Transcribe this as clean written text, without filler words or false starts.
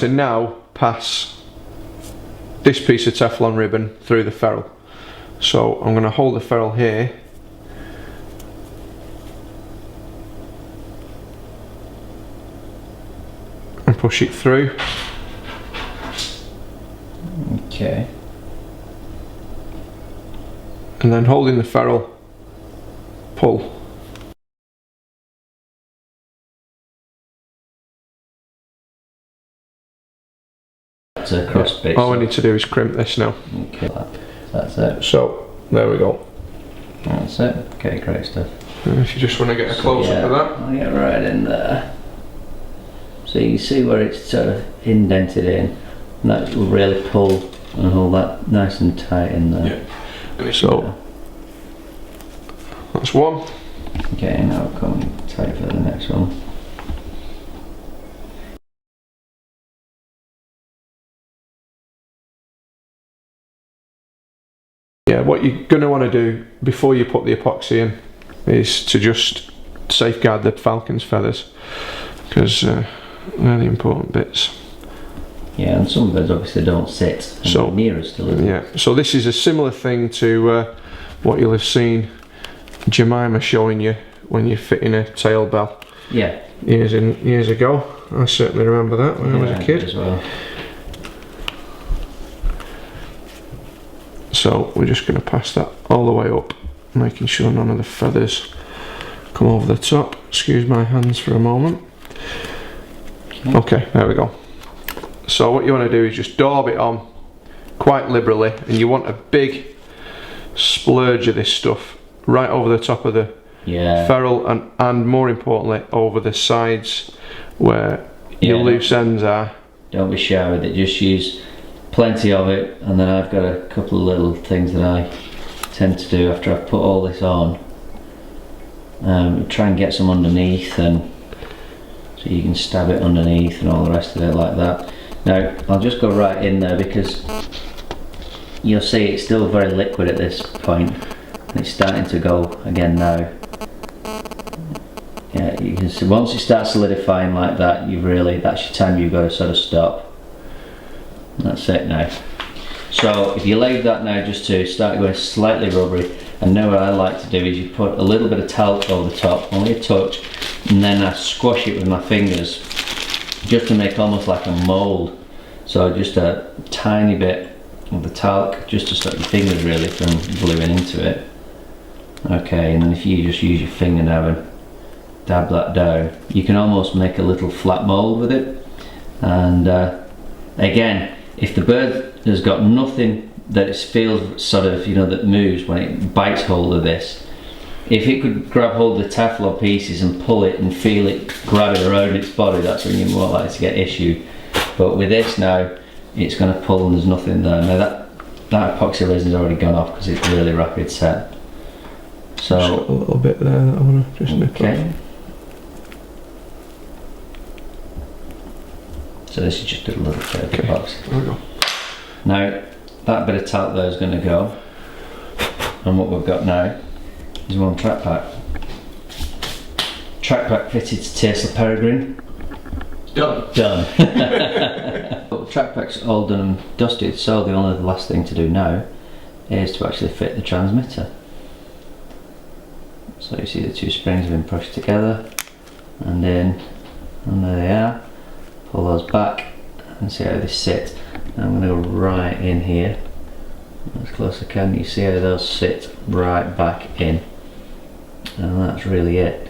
to now pass this piece of Teflon ribbon through the ferrule. So I'm going to hold the ferrule here, and push it through. Okay. And then holding the ferrule, pull. To cross bits. All I need to do is crimp this now. Okay, that's it. So there we go. That's it. Okay, great stuff. And if you just want to get a close up of that. I'll get right in there. So you can see where it's sort of indented in, and that will really pull and hold that nice and tight in there. Yeah. So that's one. Okay, now come tight for the next one. Yeah, what you're going to want to do before you put the epoxy in is to just safeguard the falcon's feathers, because they're the important bits. Yeah, and some birds obviously don't sit so near us still. Yeah, so this is a similar thing to what you'll have seen Jemima showing you when you're fitting a tail bell. Yeah. Years ago. I certainly remember that when I was a kid. As well. So we're just going to pass that all the way up, making sure none of the feathers come over the top. Excuse my hands for a moment. Okay, there we go. So what you want to do is just daub it on quite liberally, and you want a big splurge of this stuff right over the top of the ferrule, and more importantly over the sides where your loose ends are. Don't be shy with it, just use plenty of it, and then I've got a couple of little things that I tend to do after I've put all this on. Try and get some underneath, and so you can stab it underneath and all the rest of it like that. Now I'll just go right in there, because you'll see it's still very liquid at this point, and it's starting to go again now. Yeah, you can see once it starts solidifying like that, that's your time you've got to sort of stop. That's it now. So if you leave that now just to start going slightly rubbery, and now what I like to do is you put a little bit of talc over the top, only a touch, and then I squash it with my fingers just to make almost like a mould. So just a tiny bit of the talc just to stop your fingers really from gluing into it. Okay, and then if you just use your finger now and dab that down, you can almost make a little flat mould with it. And again, if the bird has got nothing that it feels sort of, that moves when it bites hold of this, if it could grab hold of the Teflon pieces and pull it and feel it grab it around its body, that's when you're more likely to get issue. But with this now, it's going to pull and there's nothing there. Now that epoxy resin's already gone off because it's really rapid set. So just got a little bit there that I want to just nip up. So this is just a little bit of epoxy. There we go. Now that bit of talc there is going to go, and what we've got now is one track pack. Track pack fitted to tiercel peregrine. Done. Track pack's all done and dusted, so the last thing to do now is to actually fit the transmitter. So you see the two springs have been pushed together, and then, and there they are. Pull those back and see how they sit. Now I'm going to go right in here as close as I can. You see how those sit right back in, and that's really it.